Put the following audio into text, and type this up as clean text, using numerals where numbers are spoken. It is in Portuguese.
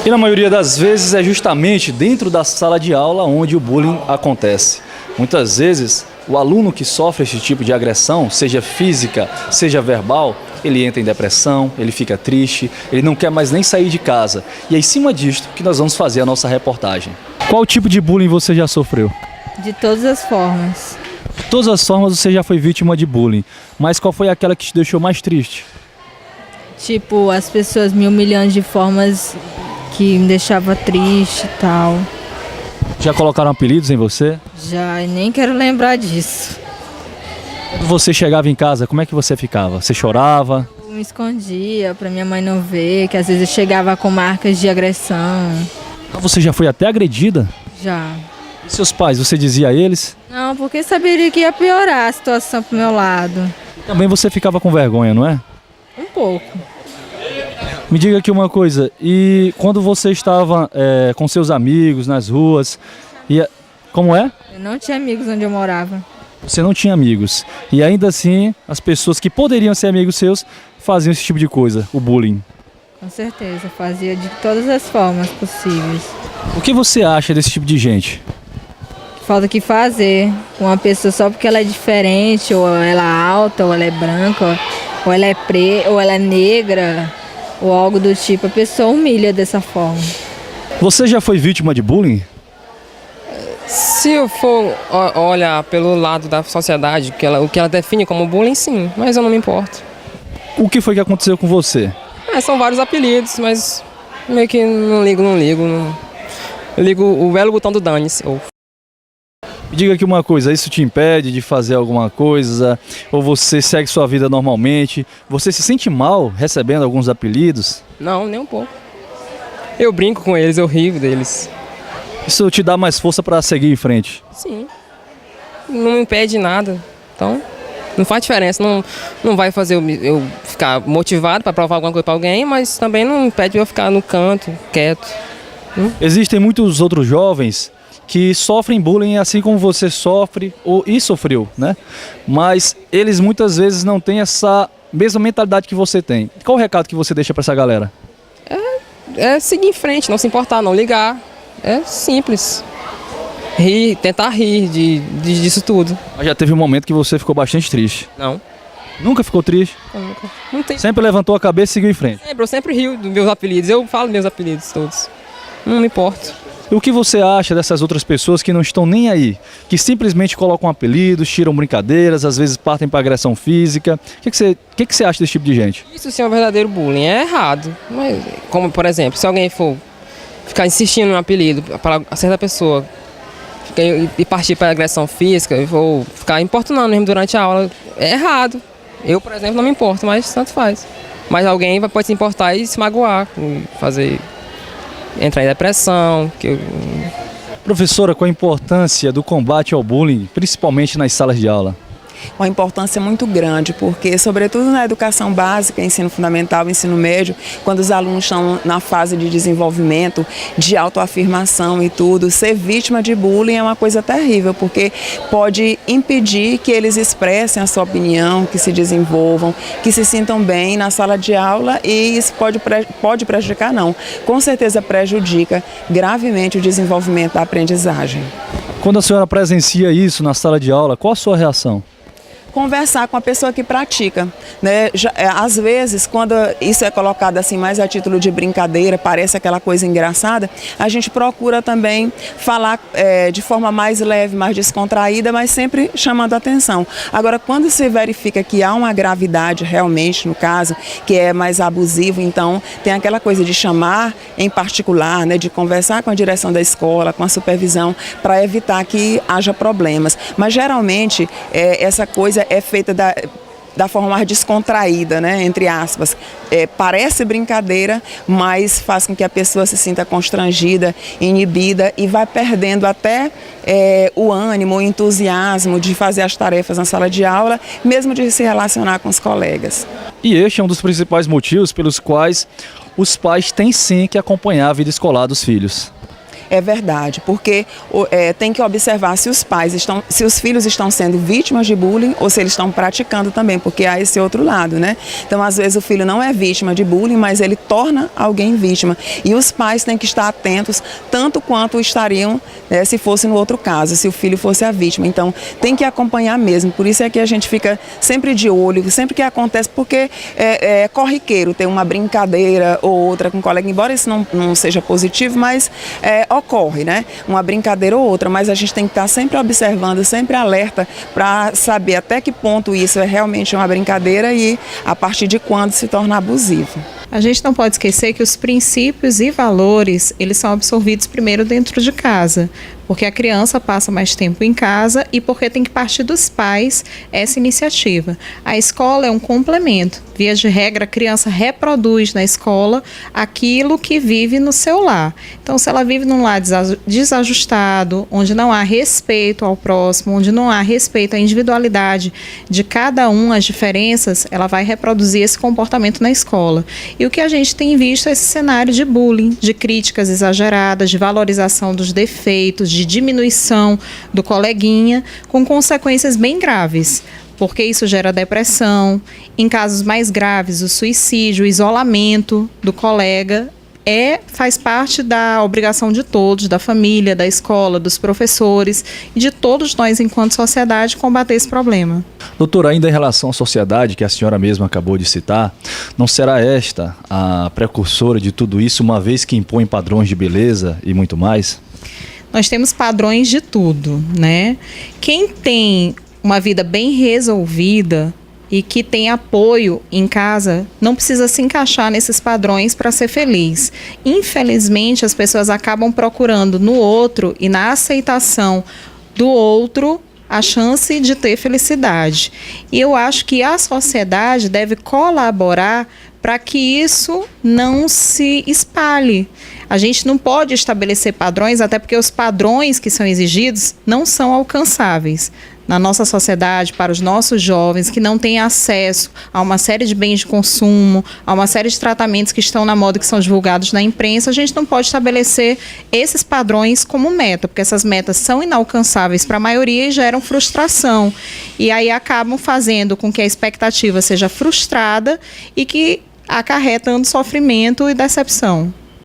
E na maioria das vezes é justamente dentro da sala de aula onde o bullying acontece. Muitas vezes o aluno que sofre esse tipo de agressão, seja física, seja verbal, ele entra em depressão, ele fica triste, ele não quer mais nem sair de casa. E é em cima disto que nós vamos fazer a nossa reportagem. Qual tipo de bullying você já sofreu? De todas as formas. De todas as formas você já foi vítima de bullying, mas qual foi aquela que te deixou mais triste? Tipo, as pessoas me humilhando de formas que me deixava triste e tal. Já colocaram apelidos em você? Já, e nem quero lembrar disso. Quando você chegava em casa, como é que você ficava? Você chorava? Eu me escondia pra minha mãe não ver, que às vezes eu chegava com marcas de agressão. Você já foi até agredida? Já. E seus pais, você dizia a eles? Não, porque saberia que ia piorar a situação pro meu lado. Também você ficava com vergonha, não é? Um pouco. Me diga aqui uma coisa, e quando você estava com seus amigos nas ruas, como é? Eu não tinha amigos onde eu morava. Você não tinha amigos, e ainda assim as pessoas que poderiam ser amigos seus faziam esse tipo de coisa, o bullying. Com certeza, fazia de todas as formas possíveis. O que você acha desse tipo de gente? Falta o que fazer com uma pessoa só porque ela é diferente, ou ela é alta, ou ela é branca, ou ela é preta, ou ela é negra, ou algo do tipo. A pessoa humilha dessa forma. Você já foi vítima de bullying? Se eu for olhar pelo lado da sociedade, o que ela define como bullying, sim, mas eu não me importo. O que foi que aconteceu com você? São vários apelidos, mas meio que não ligo. Eu ligo o belo botão do dane-se. Me diga aqui uma coisa, isso te impede de fazer alguma coisa? Ou você segue sua vida normalmente? Você se sente mal recebendo alguns apelidos? Não, nem um pouco. Eu brinco com eles, eu rio deles. Isso te dá mais força para seguir em frente? Sim. Não me impede nada. Então, não faz diferença. Não vai fazer eu ficar motivado para provar alguma coisa para alguém, mas também não impede eu ficar no canto, quieto. Existem muitos outros jovens que sofrem bullying assim como você sofre e sofreu, né? Mas eles muitas vezes não têm essa mesma mentalidade que você tem. Qual o recado que você deixa para essa galera? É seguir em frente, não se importar, não ligar. É simples. Rir, tentar rir disso tudo. Mas já teve um momento que você ficou bastante triste. Não. Nunca ficou triste? Nunca. Não tem. Sempre levantou a cabeça e seguiu em frente? Eu sempre rio dos meus apelidos. Eu falo meus apelidos todos. Não me importo. E o que você acha dessas outras pessoas que não estão nem aí? Que simplesmente colocam apelidos, tiram brincadeiras, às vezes partem para agressão física. O que você acha desse tipo de gente? Isso sim é um verdadeiro bullying. É errado. Mas, como, por exemplo, se alguém for ficar insistindo no apelido para certa pessoa e partir para agressão física, ou ficar importunando mesmo durante a aula, é errado. Eu, por exemplo, não me importo, mas tanto faz. Mas alguém pode se importar e se magoar, entrar em depressão. Professora, qual a importância do combate ao bullying, principalmente nas salas de aula? Uma importância muito grande, porque, sobretudo na educação básica, ensino fundamental, ensino médio, quando os alunos estão na fase de desenvolvimento, de autoafirmação e tudo, ser vítima de bullying é uma coisa terrível, porque pode impedir que eles expressem a sua opinião, que se desenvolvam, que se sintam bem na sala de aula, e isso pode prejudicar, não. Com certeza prejudica gravemente o desenvolvimento da aprendizagem. Quando a senhora presencia isso na sala de aula, qual a sua reação? Conversar com a pessoa que pratica, né? Às vezes, quando isso é colocado assim mais a título de brincadeira, parece aquela coisa engraçada, a gente procura também falar de forma mais leve, mais descontraída, mas sempre chamando a atenção. Agora, quando se verifica que há uma gravidade realmente, no caso, que é mais abusivo, então tem aquela coisa de chamar em particular, né? De conversar com a direção da escola, com a supervisão, para evitar que haja problemas. Mas geralmente essa coisa é feita da forma mais descontraída, né, entre aspas. Parece brincadeira, mas faz com que a pessoa se sinta constrangida, inibida e vai perdendo até o ânimo, o entusiasmo de fazer as tarefas na sala de aula, mesmo de se relacionar com os colegas. E este é um dos principais motivos pelos quais os pais têm sim que acompanhar a vida escolar dos filhos. é verdade, porque tem que observar se se os filhos estão sendo vítimas de bullying ou se eles estão praticando também, porque há esse outro lado, né? Então, às vezes o filho não é vítima de bullying, mas ele torna alguém vítima. E os pais têm que estar atentos, tanto quanto estariam, né, se fosse no outro caso, se o filho fosse a vítima. Então, tem que acompanhar mesmo. Por isso é que a gente fica sempre de olho, sempre que acontece, porque é corriqueiro ter uma brincadeira ou outra com um colega, embora isso não seja positivo, mas ocorre, né? Uma brincadeira ou outra, mas a gente tem que estar sempre observando, sempre alerta para saber até que ponto isso é realmente uma brincadeira e a partir de quando se torna abusivo. A gente não pode esquecer que os princípios e valores, eles são absorvidos primeiro dentro de casa, porque a criança passa mais tempo em casa e porque tem que partir dos pais essa iniciativa. A escola é um complemento. Via de regra, a criança reproduz na escola aquilo que vive no seu lar. Então, se ela vive num lar desajustado, onde não há respeito ao próximo, onde não há respeito à individualidade de cada um, as diferenças, ela vai reproduzir esse comportamento na escola. E o que a gente tem visto é esse cenário de bullying, de críticas exageradas, de valorização dos defeitos, de diminuição do coleguinha, com consequências bem graves, porque isso gera depressão, em casos mais graves, o suicídio, o isolamento do colega. Faz parte da obrigação de todos, da família, da escola, dos professores e de todos nós, enquanto sociedade, combater esse problema. Doutora, ainda em relação à sociedade, que a senhora mesma acabou de citar, não será esta a precursora de tudo isso, uma vez que impõe padrões de beleza e muito mais? Nós temos padrões de tudo, né? Quem tem uma vida bem resolvida e que tem apoio em casa, não precisa se encaixar nesses padrões para ser feliz. Infelizmente, as pessoas acabam procurando no outro e na aceitação do outro a chance de ter felicidade. E eu acho que a sociedade deve colaborar para que isso não se espalhe. A gente não pode estabelecer padrões, até porque os padrões que são exigidos não são alcançáveis na nossa sociedade, para os nossos jovens que não têm acesso a uma série de bens de consumo, a uma série de tratamentos que estão na moda, que são divulgados na imprensa. A gente não pode estabelecer esses padrões como meta, porque essas metas são inalcançáveis para a maioria e geram frustração. E aí acabam fazendo com que a expectativa seja frustrada e que acarretando sofrimento e decepção.